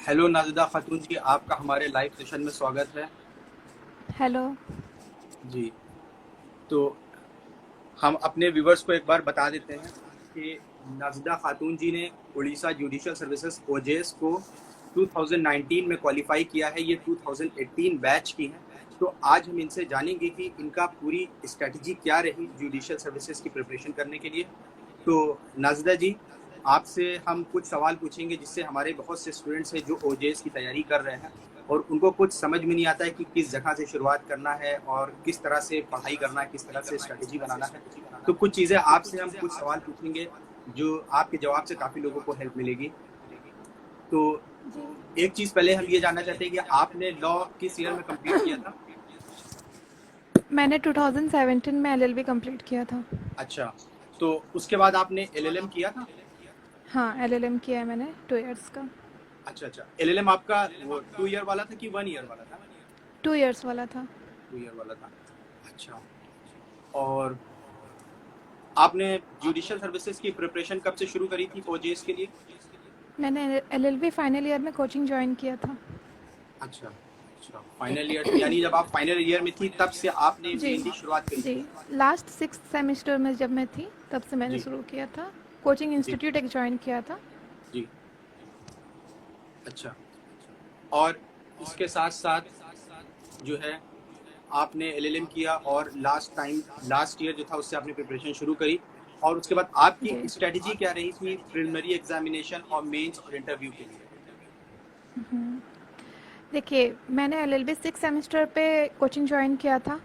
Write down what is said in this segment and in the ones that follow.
Hello नाजिदा खातून जी, आपका हमारे live session में स्वागत है। हेलो। जी, तो हम अपने व्यूवर्स को एक बार बता देते हैं कि नाजिदा खातून जी ने उड़ीसा जुडिशियल सर्विसेज ओजेएस को 2019 में क्वालिफाई किया है। ये 2018 बैच की हैं। तो आज हम इनसे जानेंगे कि इनका पूरी स्ट्रेटजी क्या रही जुडिशियल सर्विसेज की प्रिपरेशन करने के लिए। तो नाजिदा जी, आपसे हम कुछ सवाल पूछेंगे जिससे हमारे बहुत से स्टूडेंट्स हैं जो ओजेएस की तैयारी कर रहे हैं और उनको कुछ समझ में नहीं आता है कि किस जगह से शुरुआत करना है और किस तरह से पढ़ाई करना है, किस तरह से स्ट्रेटेजी बनाना है। तो कुछ चीज़ें आपसे हम कुछ सवाल पूछेंगे जो आपके जवाब से काफ़ी लोगों को हेल्प मिलेगी। तो जी। एक चीज़ पहले हम ये जानना चाहते हैं कि आपने लॉ किस ईयर में कंप्लीट किया था? मैंने 2017 में एलएलबी कंप्लीट किया था। अच्छा, तो उसके बाद आपने एलएलएम किया था? हाँ, एलएलएम किया है मैंने 2 इयर्स का। अच्छा अच्छा, एलएलएम आपका वो 2 ईयर वाला था कि 1 ईयर वाला था? 2 इयर्स वाला था। 2 ईयर वाला था। अच्छा, और आपने जुडिशियल सर्विसेज की प्रिपरेशन कब से शुरू करी थी ओजेएस के लिए? मैंने एलएलबी फाइनल ईयर में कोचिंग ज्वाइन किया था। अच्छा अच्छा, फाइनल ईयर यानी जब आप फाइनल ईयर में थी तब से आपने जी। मेनली शुरुआत करी जी। थी? लास्ट 6 सेमेस्टर में जब मैं थी तब से मैंने जी शुरू किया था। कोचिंग जी इंस्टीट्यूट एक ज्वाइन किया था। जी। अच्छा, और इसके साथ साथ जो है आपने एलएलएम किया और लास्ट ईयर जो था उससे आपने प्रिपरेशन शुरू करी। और उसके बाद आपकी जी। स्ट्रेटजी क्या रही थी प्रिलिमिनरी एग्जामिनेशन और मेंस और इंटरव्यू के लिए? देखिए, मैंने एलएलबी 6 सेमेस्टर पे कोचिंग ज्वाइन किया था।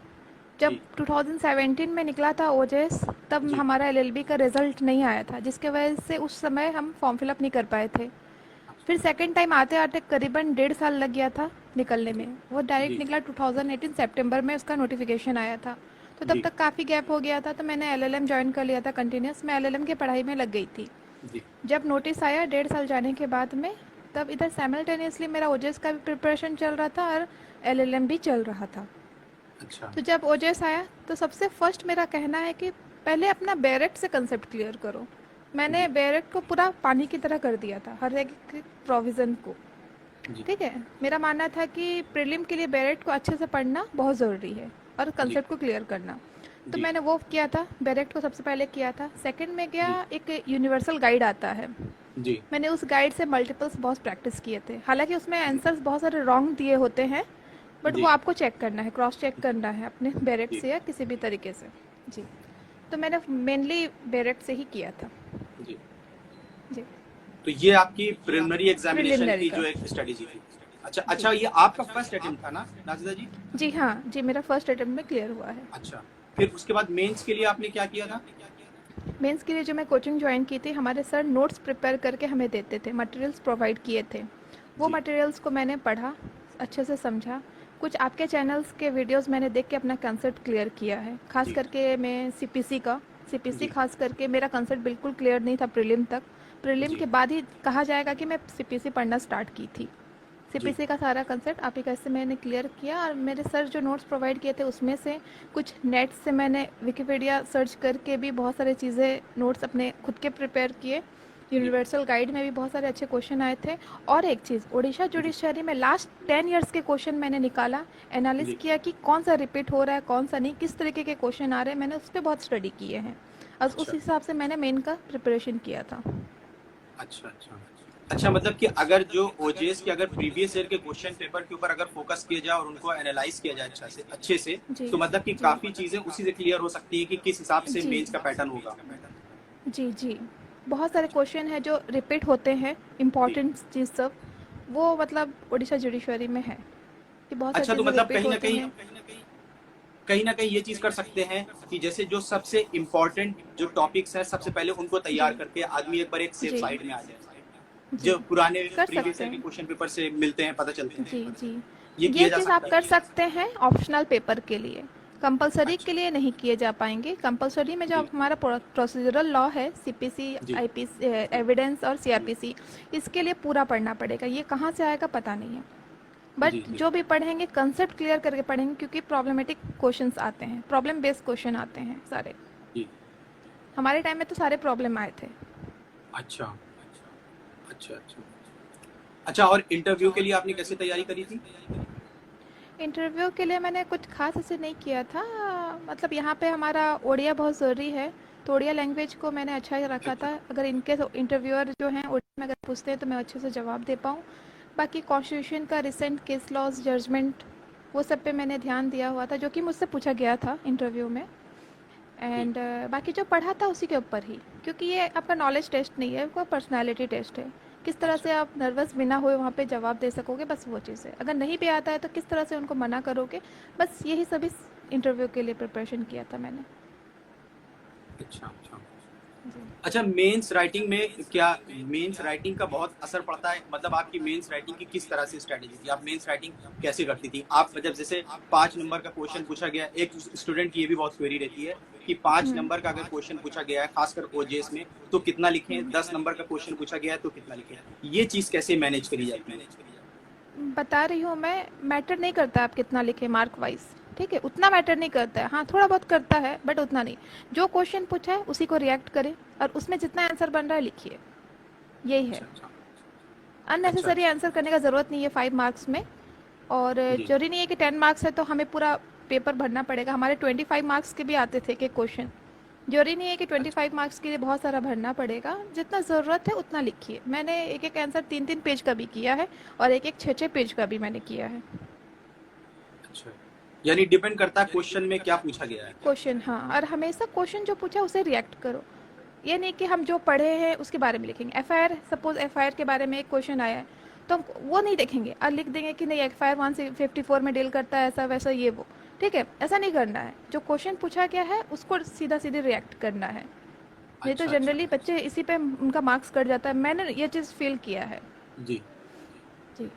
जब जी 2017 में निकला था ओजेएस, तब जी। हमारा एलएलबी का रिजल्ट नहीं आया था, जिसके वजह से उस समय हम फॉर्म फिलअप नहीं कर पाए थे। अच्छा। फिर सेकंड टाइम आते आते करीबन 1.5 साल लग गया था निकलने जी में। वो डायरेक्ट जी निकला 2018 सितंबर में, उसका नोटिफिकेशन आया था। तो तब जी तक काफ़ी गैप हो गया था, तो मैंने एलएलएम ज्वाइन कर लिया था कंटिन्यूस। मैं एलएलएम की पढ़ाई में लग गई थी। जी। जब नोटिस आया 1.5 साल जाने के बाद में, तब इधर साइमल्टेनियसली मेरा ओजेएस का भी प्रिपरेशन चल रहा था और एलएलएम भी चल रहा था। अच्छा। तो जब ओजेएस आया तो सबसे फर्स्ट मेरा कहना है कि पहले अपना बैरेट से कंसेप्ट क्लियर करो। मैंने जी बैरेट को पूरा पानी की तरह कर दिया था, हर एक प्रोविज़न को। जी ठीक है, मेरा मानना था कि प्रीलिम के लिए बैरेट को अच्छे से पढ़ना बहुत ज़रूरी है और जी कंसेप्ट को क्लियर करना। तो जी मैंने वो किया था, बैरेट को सबसे पहले किया था। सेकंड में गया, जी एक यूनिवर्सल गाइड आता है। जी मैंने उस गाइड से मल्टीपल्स बहुत प्रैक्टिस किए थे। हालांकि उसमें जी आंसर्स बहुत सारे रॉन्ग दिए होते हैं, बट वो जी आपको चेक करना है, क्रॉस चेक जी करना है अपने बैरेट जी से या किसी भी तरीके से। जी। तो मैंने मेनली बैरेट से ही किया था। जी। जी। तो ये आपकी प्रिलिमिनरी एग्जामिनेशन प्रिलिमिनरी की का। जो एक स्ट्रेटेजी थी। अच्छा जी। अच्छा, ये आपका फर्स्ट अटेम्प्ट था ना नाजिदा जी? जी हाँ जी, मेरा फर्स्ट अटेम्प्ट में क्लियर हुआ है। अच्छा, फिर उसके बाद मेंस के लिए आपने क्या किया था? मेंस के लिए जो मैं कोचिंग ज्वाइन की थी, हमारे सर नोट्स प्रिपेयर करके हमें देते थे, मटेरियल्स प्रोवाइड किए थे। वो जी मटेरियल्स को मैंने पढ़ा, अच्छे से समझा। कुछ आपके चैनल्स के वीडियोस मैंने देख के अपना कंसेप्ट क्लियर किया है, खास जी करके मैं सीपीसी का। सीपीसी जी खास करके मेरा कंसेप्ट बिल्कुल क्लियर नहीं था प्रीलिम तक। प्रीलिम जी के बाद ही कहा जाएगा कि मैं सीपीसी पढ़ना स्टार्ट की थी। जी सीपीसी का सारा कंसेप्ट आप ही कैसे मैंने क्लियर किया, और मेरे सर जो नोट्स प्रोवाइड किए थे उसमें से कुछ नेट से मैंने विकिपीडिया सर्च करके भी बहुत सारी चीज़ें, नोट्स अपने खुद के प्रिपेयर किए। जी यूनिवर्सल गाइड में भी बहुत सारे अच्छे क्वेश्चन आए थे। और एक चीज़, उड़ीसा जी जुडिशरी में लास्ट 10 ईयर्स के क्वेश्चन मैंने निकाला, एनालिस जी। किया कि कौन सा रिपीट हो रहा है, कौन सा नहीं, किस तरीके के क्वेश्चन आ रहे हैं। मैंने उस पर बहुत स्टडी किए हैं और उस अच्छा हिसाब से मैंने मेन का प्रिपरेशन किया था। अच्छा अच्छा। अच्छा, मतलब कि अगर जो ओजेएस के अगर प्रीवियस ईयर के क्वेश्चन पेपर के ऊपर अगर फोकस किया जाए और उनको एनालाइज किया जाए अच्छे से, जी। तो मतलब कि जी। काफी चीजें उसी से क्लियर हो सकती है कि किस हिसाब से जी। मेंस का पैटर्न होगा। जी। जी। बहुत सारे क्वेश्चन हैं जो रिपीट होते हैं, जी। इम्पॉर्टेंट चीज़ सब। वो मतलब उड़ीसा जुडिशरी में है कि बहुत सारी अच्छा, तो चीज़ें मतलब रिपीट होती हैं। कहीं ना कहीं ये चीज कर सकते हैं कि जैसे जो सबसे इम्पोर्टेंट जो टॉपिक्स हैं सबसे पहले उनको तैयार जी। करके आदमी एक बार एक सेफ जी। साइड में आ जाए, जी। जो पुराने कर प्रीवियस सकते ईयर के हैं। क्वेश्चन पेपर से मिलते हैं, पता चलते हैं। जी। जी। ये ये किया जा चीज़ आप सकता कर है। सकते हैं ऑप्शनल पेपर के लिए। कंपलसरी अच्छा। के लिए नहीं किए जा पाएंगे। कंपलसरी में जो जी हमारा प्रोसीजरल लॉ है, सीपीसी, जी आईपीसी, एविडेंस और जी सीआरपीसी, इसके लिए पूरा पढ़ना पड़ेगा। ये कहाँ से आएगा पता नहीं है, जी बट जी जो भी पढ़ेंगे कंसेप्ट क्लियर करके पढ़ेंगे, क्योंकि प्रॉब्लमेटिक क्वेश्चंस आते हैं, प्रॉब्लम बेस्ड क्वेश्चन आते हैं सारे। जी। हमारे टाइम में तो सारे प्रॉब्लम आए थे। अच्छा अच्छा अच्छा। अच्छा, और इंटरव्यू के लिए आपने कैसे तैयारी करी थी? इंटरव्यू के लिए मैंने कुछ खास ऐसे नहीं किया था, मतलब यहाँ पे हमारा ओडिया बहुत ज़रूरी है, तो ओडिया लैंग्वेज को मैंने अच्छा ही रखा था, अगर इनके इंटरव्यूअर जो हैं ओडिया में अगर पूछते हैं तो मैं अच्छे से जवाब दे पाऊँ। बाकी कॉन्स्टिट्यूशन का रिसेंट केस लॉज जजमेंट वो सब पे मैंने ध्यान दिया हुआ था, जो कि मुझसे पूछा गया था इंटरव्यू में। जी। एंड बाकी जो पढ़ा था उसी के ऊपर ही, क्योंकि ये आपका नॉलेज टेस्ट नहीं है, वो पर्सनालिटी टेस्ट है। किस तरह अच्छा। से आप नर्वस बिना हुए वहाँ पे जवाब दे सकोगे, बस वो चीज़ है। अगर नहीं भी आता है तो किस तरह से उनको मना करोगे, बस यही सभी इंटरव्यू के लिए प्रिपरेशन किया था मैंने। अच्छा। अच्छा। जी। अच्छा, मेंस राइटिंग में क्या मेंस राइटिंग का बहुत असर पड़ता है? मतलब आपकी मेंस राइटिंग की किस तरह से स्ट्रेटेजी थी? आप मेंस राइटिंग कैसे करती थी? आप मतलब जैसे 5 नंबर का क्वेश्चन पूछा गया, एक स्टूडेंट की ये भी बहुत क्वेरी रहती है कि 5 नंबर का अगर क्वेश्चन पूछा गया है खासकर ओजेएस में तो कितना लिखें, 10 नंबर का क्वेश्चन पूछा गया है तो कितना लिखें, ये चीज कैसे मैनेज करी जाती है? बता रही हूँ मैं, मैटर नहीं करता आप कितना लिखे मार्क वाइज, ठीक है, उतना मैटर नहीं करता है, हाँ थोड़ा बहुत करता है बट उतना नहीं। जो क्वेश्चन पूछा है उसी को रिएक्ट करें और उसमें जितना आंसर बन रहा है लिखिए, यही है। अच्छा। अच्छा। अच्छा। अननेसेसरी अच्छा। आंसर करने का ज़रूरत नहीं है 5 मार्क्स में। और जी। जरूरी नहीं है कि 10 मार्क्स है तो हमें पूरा पेपर भरना पड़ेगा, हमारे 25 मार्क्स के भी आते थे कि क्वेश्चन। जरूरी नहीं है कि ट्वेंटी अच्छा। फाइव मार्क्स के लिए बहुत सारा भरना पड़ेगा, जितना ज़रूरत है उतना लिखिए। मैंने एक एक आंसर 3 3 पेज का भी किया है और एक एक 6 6 पेज का भी मैंने किया है। अच्छा, यानी डिपेंड करता है क्वेश्चन में क्या पूछा गया है। क्वेश्चन, हाँ, और हमेशा क्वेश्चन जो पूछा उसे रिएक्ट करो। ये नहीं कि हम जो पढ़े हैं उसके बारे में लिखेंगे। एफआईआर, सपोज एफआईआर के बारे में एक क्वेश्चन आया है तो हम वो नहीं देखेंगे और लिख देंगे कि नहीं एफआईआर 154 में डील करता है ऐसा वैसा ये वो, ठीक है, ऐसा नहीं करना है। जो क्वेश्चन पूछा गया है उसको सीधा सीधे रिएक्ट करना है। नहीं तो अच्छा। अच्छा। जनरली बच्चे इसी पे उनका मार्क्स कट जाता है, मैंने ये चीज़ फील किया है। जी। जी।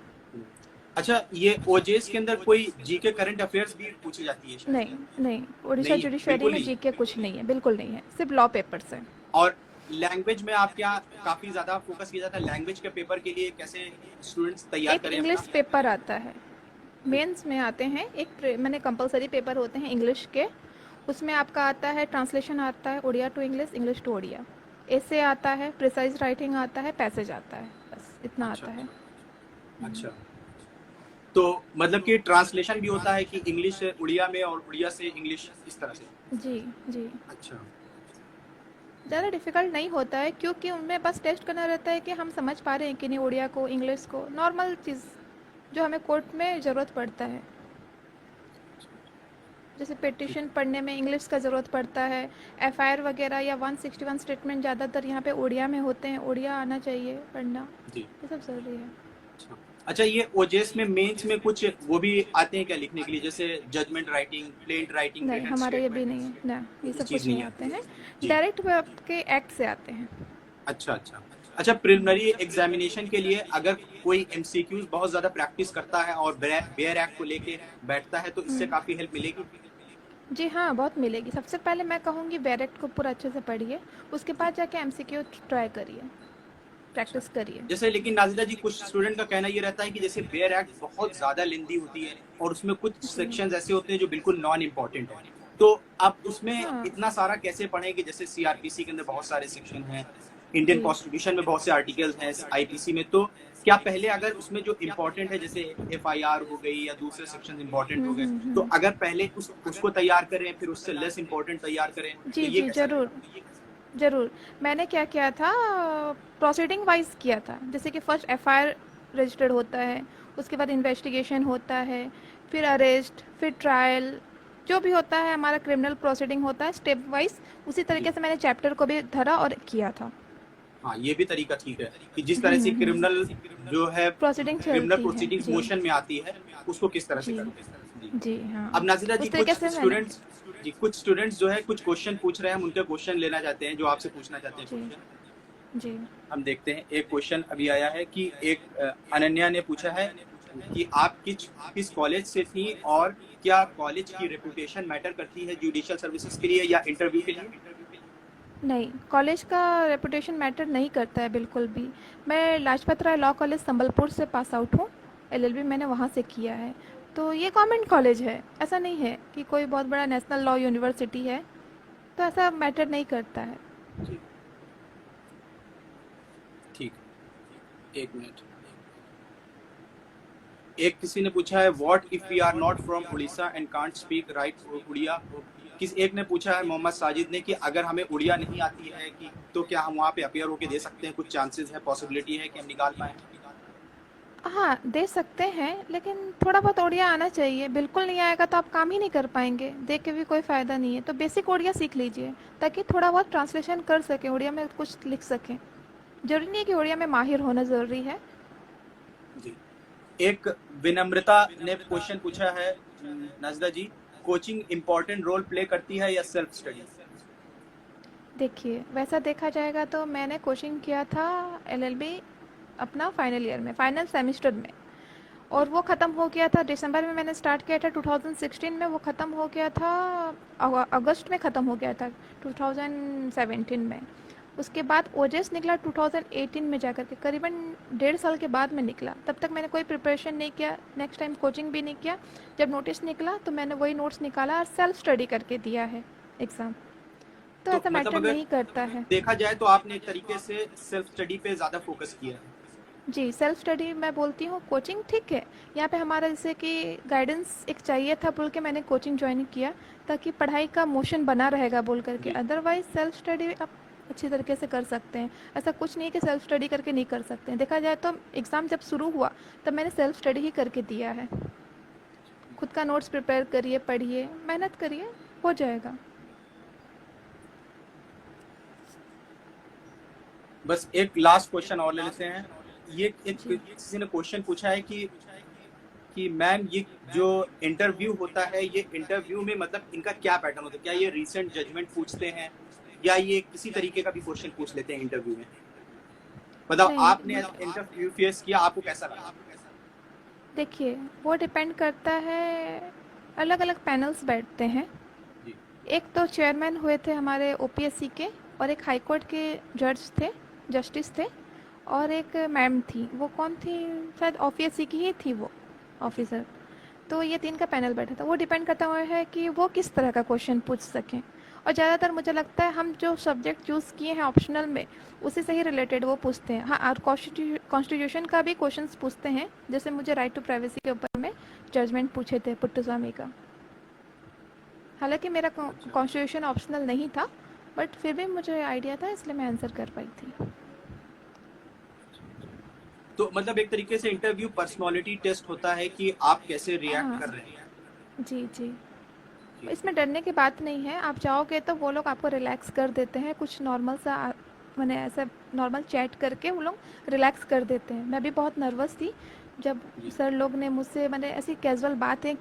अच्छा, ये ओजेएस के अंदर कोई जीके करंट अफेयर्स भी पूछी जाती है शायद? नहीं नहीं, उड़ीसा नहीं है, जुडिशरी बिल्कुल में नहीं। जीके कुछ नहीं है, बिल्कुल नहीं है, सिर्फ लॉ पेपर्स हैं। और लैंग्वेज में आप क्या काफी ज्यादा फोकस किया जाता है? लैंग्वेज के पेपर के लिए कैसे स्टूडेंट्स तैयार एक करें अपना? इंग्लिश पेपर आता है, जी। मेंस में आते हैं, मैंने कंपलसरी पेपर होते हैं इंग्लिश के। उसमें आपका आता है ट्रांसलेशन, आता है Odia to English, English to Odia, ऐसे आता है, प्रिसाइज राइटिंग आता है, पैसेज आता है, बस इतना अच्छा। आता है। अच्छा। अच्छा, तो मतलब कि ट्रांसलेशन भी होता है कि इंग्लिश से उड़िया में और उड़िया से इंग्लिश, इस तरह से? जी। जी। अच्छा। ज़्यादा डिफ़िकल्ट नहीं होता है, क्योंकि उनमें बस टेस्ट करना रहता है कि हम समझ पा रहे हैं कि नहीं उड़िया को, इंग्लिश को, नॉर्मल चीज़ जो हमें कोर्ट में ज़रूरत पड़ता है। जैसे ठीक। पिटिशन पढ़ने में इंग्लिश का ज़रूरत पड़ता है, एफआईआर वगैरह या 161 स्टेटमेंट ज़्यादातर यहाँ पे उड़िया में होते हैं, उड़िया आना चाहिए पढ़ना, जी। ये सब ज़रूरी है। अच्छा। अच्छा, ये ओजेएस में मेंस में कुछ वो भी आते हैं क्या लिखने के लिए, जैसे जजमेंट राइटिंग, प्लेंट राइटिंग, नहीं, रिटन हमारा ये भी स्टेटमेंट, नहीं है ना, ये ये सब चीज कुछ नहीं नहीं आते आती? हैं। जी। डायरेक्ट वो आपके एक्ट से आते हैं। अच्छा। अच्छा। अच्छा, प्रिलिमिनरी एग्जामिनेशन के लिए अगर कोई एमसीक्यूज बहुत ज्यादा प्रैक्टिस करता है और बेयर एक्ट को लेके बैठता है तो इससे काफी हेल्प मिलेगी? जी हाँ, बहुत मिलेगी। सबसे पहले मैं कहूँगी डायरेक्ट को पूरा अच्छे से पढ़िए, उसके जी। बाद जाके एमसीक्यू ट्राई करिए, अच्छा। प्रैक्टिस करिए। जैसे लेकिन नाजिदा जी, कुछ स्टूडेंट का कहना ये रहता है कि जैसे बेयर एक्ट बहुत ज्यादा लेंदी होती है और उसमें कुछ जी। सेक्शंस ऐसे होते हैं जो बिल्कुल नॉन इम्पोर्टेंट है, तो आप उसमें हाँ। इतना सारा कैसे पढ़ें कि जैसे सीआरपीसी के अंदर बहुत सारे सेक्शन हैं, इंडियन जी। कॉन्स्टिट्यूशन में बहुत से आर्टिकल्स हैं, आईपीसी में, तो क्या पहले अगर उसमें जो इम्पोर्टेंट है जैसे एफआईआर हो गई या दूसरे सेक्शन इम्पोर्टेंट हो गए, तो अगर पहले उसको तैयार करें फिर उससे लेस इम्पोर्टेंट तैयार करें, तो जी। ये जी, कैसा ज़रूर, रहेगा? ज़रूर। मैंने क्या किया था, प्रोसीडिंग वाइज़ किया था। जैसे कि फर्स्ट एफआईआर रजिस्टर्ड होता है, उसके बाद इन्वेस्टिगेशन होता है, फिर अरेस्ट, फिर ट्रायल, जो भी होता है हमारा क्रिमिनल प्रोसीडिंग होता है स्टेप वाइज़। उसी तरीके जी। से मैंने चैप्टर को भी धरा और किया था। हाँ, ये भी तरीका ठीक है कि जिस तरह से क्रिमिनल जो है प्रोसीडिंग क्रिमिनल चलती है। प्रोसीडिंग्स जी। मोशन में आती है, उसको किस तरह से जी। करते हैं। जी। जी हाँ, अब नाजिरा जी, उस तरीके से मैंने। कुछ स्टूडेंट्स जो है कुछ क्वेश्चन पूछ रहे हैं, हम उनके क्वेश्चन लेना चाहते हैं, जो आपसे पूछना चाहते हैं जी। क्वेश्चन। जी। हम देखते हैं, एक क्वेश्चन अभी आया है कि एक अनन्या ने पूछा है कि आप किस किस कॉलेज से थी और क्या कॉलेज की रेपुटेशन मैटर करती है जुडिशियल सर्विसेज के लिए या इंटरव्यू के लिए? नहीं, कॉलेज का रेपुटेशन मैटर नहीं करता है बिल्कुल भी। मैं लाजपत राय लॉ कॉलेज संबलपुर से पास आउट हूँ, एलएलबी मैंने वहाँ से किया है। तो ये गवर्नमेंट कॉलेज है, ऐसा नहीं है कि कोई बहुत बड़ा नेशनल लॉ यूनिवर्सिटी है, तो ऐसा मैटर नहीं करता है। जी। ठीक है, एक मिनट। एक किसी ने पूछा है what if we are not from Odisha and can't speak right Odia. किस एक ने पूछा है मोहम्मद साजिद ने कि अगर हमें उड़िया नहीं आती है कि तो क्या हम वहाँ पे अपियर होके दे सकते हैं, कुछ चांसेस है, पॉसिबिलिटी है कि हम निकाल पाए। हाँ, दे सकते हैं, लेकिन थोड़ा बहुत उड़िया आना चाहिए। बिल्कुल नहीं आएगा तो आप काम ही नहीं कर पाएंगे, देख के भी कोई फ़ायदा नहीं है। तो बेसिक उड़िया सीख लीजिए ताकि थोड़ा बहुत ट्रांसलेशन कर सकें, उड़िया में कुछ लिख सकें। ज़रूरी नहीं है कि उड़िया में माहिर होना ज़रूरी है। जी, एक विनम्रता ने क्वेश्चन पूछा है, नजदा जी, कोचिंग इम्पोर्टेंट रोल प्ले करती है या सेल्फ स्टडी। देखिए, वैसा देखा जाएगा तो मैंने कोचिंग किया था एलएलबी अपना फाइनल ईयर में, फाइनल सेमेस्टर में, और जी वो ख़त्म हो गया था दिसंबर में। मैंने स्टार्ट किया था 2016 में, वो ख़त्म हो गया था अगस्त में ख़त्म हो गया था 2017 में। उसके बाद ओजेस निकला 2018 में जाकर के, करीबन 1.5 साल के बाद में निकला। तब तक मैंने कोई प्रिपरेशन नहीं किया, नेक्स्ट टाइम कोचिंग भी नहीं किया। जब नोटिस निकला तो मैंने वही नोट्स निकाला और सेल्फ स्टडी करके दिया है एग्ज़ाम। तो तो ऐसा मतलब मैटर अगर नहीं करता है। देखा जाए तो आपने एक तरीके से सेल्फ स्टडी पे ज्यादा फोकस किया है। जी, सेल्फ स्टडी मैं बोलती हूँ, कोचिंग ठीक है। यहाँ पे हमारा जैसे कि गाइडेंस एक चाहिए था बोल के मैंने कोचिंग ज्वाइन किया, ताकि पढ़ाई का मोशन बना रहेगा बोल करके। जी अदरवाइज सेल्फ स्टडी आप अच्छी तरीके से कर सकते हैं। ऐसा कुछ नहीं है कि सेल्फ स्टडी करके नहीं कर सकते हैं। देखा जाए तो एग्ज़ाम जब शुरू हुआ तब मैंने सेल्फ स्टडी ही करके दिया है। खुद का नोट्स प्रिपेयर करिए, पढ़िए, मेहनत करिए, हो जाएगा। बस एक लास्ट क्वेश्चन और ले लेते हैं। ये एक जी। किसी ने क्वेश्चन पूछा है कि मैम ये जो इंटरव्यू होता है, ये इंटरव्यू में मतलब इनका क्या पैटर्न होता है, क्या ये रीसेंट जजमेंट पूछते हैं या ये किसी तरीके का भी क्वेश्चन पूछ लेते हैं इंटरव्यू में। मतलब नहीं, आपने इंटरव्यू फेस किया, आपको कैसा लगा। देखिए, वो डिपेंड करता है, अलग अलग पैनल्स बैठते हैं। जी एक तो चेयरमैन हुए थे हमारे ओपीएससी के, और एक हाई कोर्ट के जज थे, जस्टिस थे, और एक मैम थी। वो कौन थी, शायद ओपीएससी की ही थी वो जी ऑफिसर। तो ये 3 का पैनल बैठा था। वो डिपेंड करता हुआ है कि वो किस तरह का क्वेश्चन पूछ सकें। और ज़्यादातर मुझे लगता है हम जो सब्जेक्ट चूज़ किए हैं ऑप्शनल में, उसी से ही रिलेटेड वो पूछते हैं। हाँ, और कॉन्स्टिट्यूशन का भी क्वेश्चंस पूछते हैं। जैसे मुझे राइट टू प्राइवेसी के ऊपर में जजमेंट पूछे थे पुट्टुस्वामी का। हालांकि मेरा अच्छा। कॉन्स्टिट्यूशन ऑप्शनल नहीं था, बट फिर भी मुझे आइडिया था, इसलिए मैं आंसर कर पाई थी। तो मतलब एक तरीके से इंटरव्यू पर्सनालिटी टेस्ट होता है कि आप कैसे रिएक्ट हाँ, कर रहे हैं। जी जी। जी इसमें डरने की बात नहीं है। आप जाओगे तो वो लोग आपको रिलैक्स कर देते हैं, कुछ नॉर्मल सा मैंने ऐसा नॉर्मल चैट करके वो लोग रिलैक्स कर देते हैं। मैं भी बहुत नर्वस थी जब जी। सर लोग ने मुझसे, मैंने ऐसी कैजुअल बातें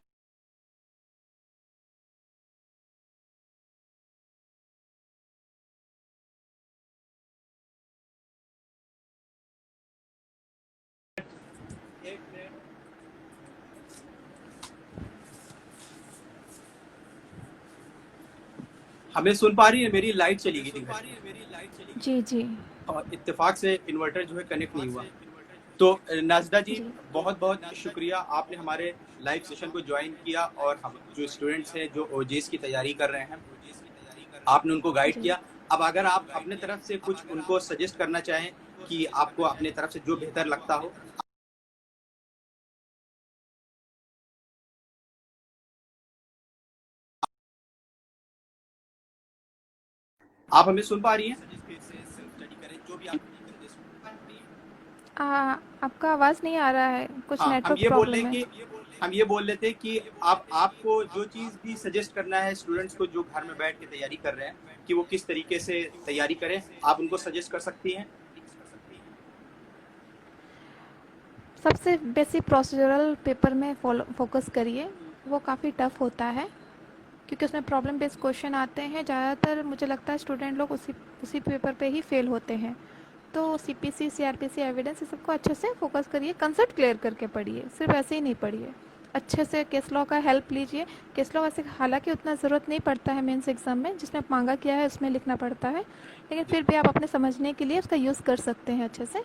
हमें सुन पा रही है, मेरी लाइट चली गई थी घर की जी जी और इत्तेफाक से इन्वर्टर जो है कनेक्ट नहीं हुआ। तो नाजदा जी, जी बहुत बहुत शुक्रिया, आपने हमारे लाइव सेशन को ज्वाइन किया और हम जो स्टूडेंट्स हैं जो ओजेस की तैयारी कर रहे हैं, आपने उनको गाइड जी। किया। अब अगर आप अपने तरफ से कुछ उनको सजेस्ट करना चाहें कि आपको अपने तरफ से जो बेहतर लगता हो। आप हमें सुन पा रही हैं। आ, आपका आवाज़ नहीं आ रहा है, कुछ हाँ, नेटवर्क प्रॉब्लम है। हम ये बोल लेते कि आप आपको जो चीज भी सजेस्ट करना है स्टूडेंट्स को जो घर में बैठ के तैयारी कर रहे हैं कि वो किस तरीके से तैयारी करें, आप उनको सजेस्ट कर सकती हैं। सबसे बेसिक प्रोसीजरल पेपर में फोकस करिए। वो काफ़ी टफ होता है क्योंकि उसमें प्रॉब्लम बेस्ड क्वेश्चन आते हैं। ज़्यादातर मुझे लगता है स्टूडेंट लोग उसी उसी पेपर पे ही फेल होते हैं। तो सीपीसी, सीआरपीसी, एविडेंस, ये सबको अच्छे से फोकस करिए। कंसेप्ट क्लियर करके पढ़िए, सिर्फ ऐसे ही नहीं पढ़िए। अच्छे से केस लॉ का हेल्प लीजिए। केस लॉ वैसे हालांकि उतना ज़रूरत नहीं पड़ता है मेंस एग्जाम में, जिसमें मांगा किया है उसमें लिखना पड़ता है, लेकिन फिर भी आप अपने समझने के लिए उसका यूज़ कर सकते हैं अच्छे से।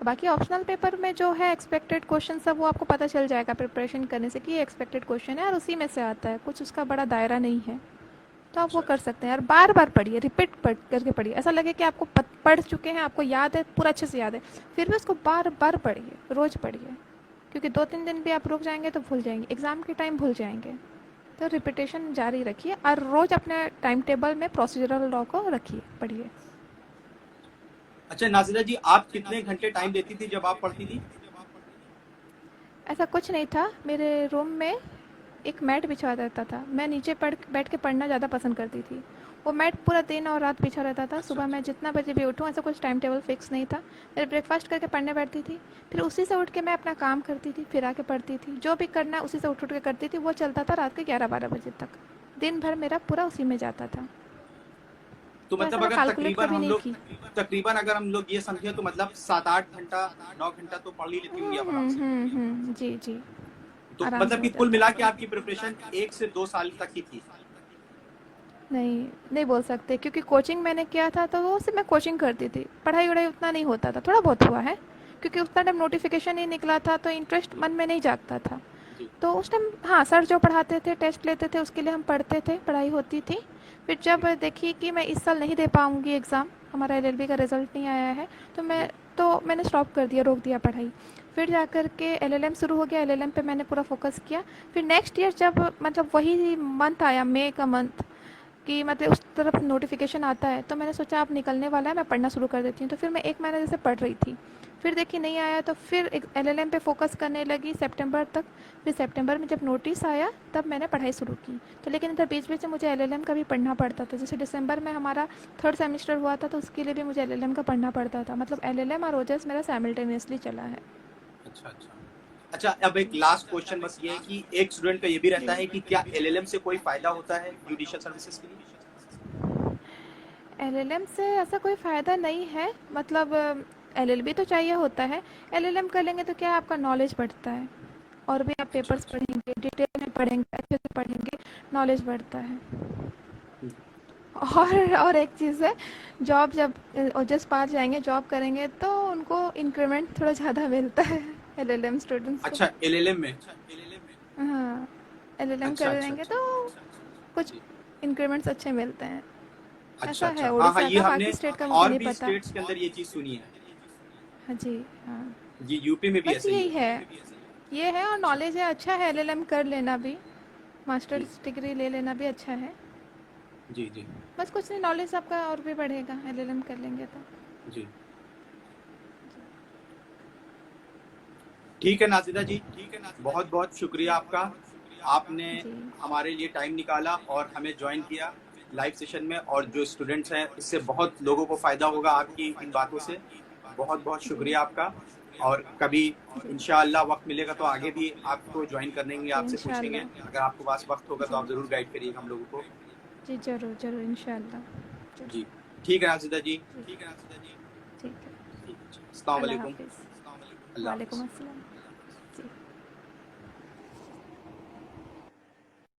बाकी ऑप्शनल पेपर में जो है एक्सपेक्टेड क्वेश्चन सब, वो आपको पता चल जाएगा प्रिपरेशन करने से कि ये एक्सपेक्टेड क्वेश्चन है और उसी में से आता है, कुछ उसका बड़ा दायरा नहीं है। तो आप वो अच्छा कर अच्छा। सकते हैं। और बार बार पढ़िए, रिपीट करके पढ़िए। ऐसा लगे कि आपको पढ़ चुके हैं, आपको याद है, पूरा अच्छे से याद है, फिर भी उसको बार बार पढ़िए, रोज़ पढ़िए, क्योंकि 2-3 दिन भी आप रुक जाएंगे तो भूल जाएंगे, एग्ज़ाम के टाइम भूल जाएंगे। तो रिपीटेशन जारी रखिए और रोज़ अपने टाइम टेबल में प्रोसीजरल लॉ को रखिए, पढ़िए। अच्छा नाजिदा जी, आप कितने घंटे टाइम देती थी जब आप पढ़ती थी? ऐसा कुछ नहीं था, मेरे रूम में एक मैट बिछा रहता था, मैं नीचे बैठ के पढ़ना ज़्यादा पसंद करती थी। वो मैट पूरा दिन और रात बिछा रहता था, अच्छा सुबह मैं अच्छा। जितना बजे भी उठूँ ऐसा कुछ टाइम टेबल फिक्स नहीं था। मैं ब्रेकफास्ट करके पढ़ने बैठती थी, फिर उसी से उठ के मैं अपना काम करती थी, फिर आके पढ़ती थी, जो भी करना है उसी से उठ के करती थी। वो चलता था रात के 11-12 बजे तक, दिन भर मेरा पूरा उसी में जाता था। तो तो ऐसा मतलब मैं अगर कैलकुलेट तकरीबन कभी हम नहीं लोग की। तकरीबन अगर हम लोग ये समझे तो मतलब 7-8 घंटा 9 घंटा तो पढ़ ही लेती होंगी आप आराम से। जी जी, तो आराम से मतलब कि हो कुल जाता मिला था। के आपकी प्रिपरेशन 1 से 2 साल तक की थी? नहीं, नहीं बोल सकते, क्योंकि कोचिंग मैंने किया था तो वो सिर्फ मैं कोचिंग करती थी, पढ़ाई वढ़ाई उतना नहीं होता था, थोड़ा बहुत हुआ है, क्योंकि उतना टाइम नोटिफिकेशन नहीं निकला था तो इंटरेस्ट मन में नहीं जागता था। जी तो उस टाइम हाँ, सर जो पढ़ाते थे, टेस्ट लेते थे, उसके लिए हम पढ़ते थे, पढ़ाई होती थी। फिर जब जी देखी कि मैं इस साल नहीं दे पाऊँगी एग्ज़ाम, हमारा एलएलबी का रिज़ल्ट नहीं आया है, जी। तो मैंने स्टॉप कर दिया, रोक दिया पढ़ाई। फिर जा कर के एलएलएम शुरू हो गया, एलएलएम पे मैंने पूरा फोकस किया। फिर नेक्स्ट ईयर जब मतलब वही मंथ आया, मई का मंथ, कि मतलब उस तरफ नोटिफिकेशन आता है, तो मैंने सोचा अब निकलने वाला है, मैं पढ़ना शुरू कर देती हूँ। तो फिर मैं 1 महीने जैसे पढ़ रही थी, फिर देखी नहीं आया तो फिर एलएलएम पे फोकस करने लगी सितंबर तक। फिर सितंबर में जब नोटिस आया तब मैंने पढ़ाई शुरू की। तो लेकिन इधर बीच बीच में मुझे एलएलएम का भी पढ़ना पड़ता था, जैसे दिसंबर में हमारा 3rd सेमेस्टर हुआ था तो उसके लिए भी मुझे एलएलएम का पढ़ना पड़ता था। मतलब एलएलएम और ओजेस मेरा साइमल्टेनियसली चला है। अच्छा अच्छा। अच्छा, अब एक जी लास्ट क्वेश्चन बस ये है कि एक स्टूडेंट का ये भी जी। रहता है कि क्या एलएलएम से कोई फायदा होता है जुडिशियल सर्विसेज के लिए? एलएलएम से ऐसा कोई फ़ायदा नहीं है, मतलब एलएलबी तो चाहिए होता है। एलएलएम कर लेंगे तो क्या है, आपका नॉलेज बढ़ता है, और भी आप अच्छा पेपर्स अच्छा। पढ़ेंगे, डिटेल में पढ़ेंगे, अच्छे से पढ़ेंगे, नॉलेज बढ़ता है। और एक चीज़ है, जॉब जब ओजस पा जाएंगे, जॉब करेंगे तो उनको इंक्रीमेंट थोड़ा ज़्यादा मिलता है एलएलएम स्टूडेंट्स को। अच्छा, एलएलएम में? हाँ, एलएलएम अच्छा कर अच्छा लेंगे अच्छा। तो कुछ जी। इंक्रीमेंट्स अच्छे मिलते हैं। अच्छा ऐसा है अच्छा, हाँ हाँ, उड़ीसा ये का, हमने बाकी स्टेट का मुझे और नहीं भी पता। स्टेट्स के अंदर ये चीज सुनी है। हाँ जी, हाँ। ये यूपी में भी बस ऐसा ही यही है? है, ये है, और अच्छा। नॉलेज है, अच्छा है, एलएलएम कर लेना भी, जी मास्टर्स डिग्री ले लेना भी अच्छा है। जी जी बस कुछ नहीं, नॉलेज आपका और भी बढ़ेगा एलएलएम कर लेंगे तो। जी। ठीक है नाजिदा जी, बहुत बहुत शुक्रिया आपका। आपने जी हमारे लिए टाइम निकाला और हमें ज्वाइन किया लाइव सेशन में, और जो स्टूडेंट्स हैं इससे बहुत लोगों को फायदा होगा आपकी इन बातों से। बहुत बहुत जी शुक्रिया आपका। और कभी जी इंशाअल्लाह वक्त मिलेगा तो आगे भी आपको ज्वाइन करेंगे, जी, आपसे पूछेंगे। इंशाल्लाह। अगर आपके पास वक्त होगा तो जी आप जरूर गाइड करिएगा हम लोगों को। जी, ज़रूर ज़रूर, इंशाल्लाह। जी। ज़रूर। ठीक है नाजिदा जी। जी, ठीक है। ठीक है जी। अस्सलाम अल्लाह वालेकुम। हाफिज़। अल्लाह वालेकुम हाफिज। अस्सलाम।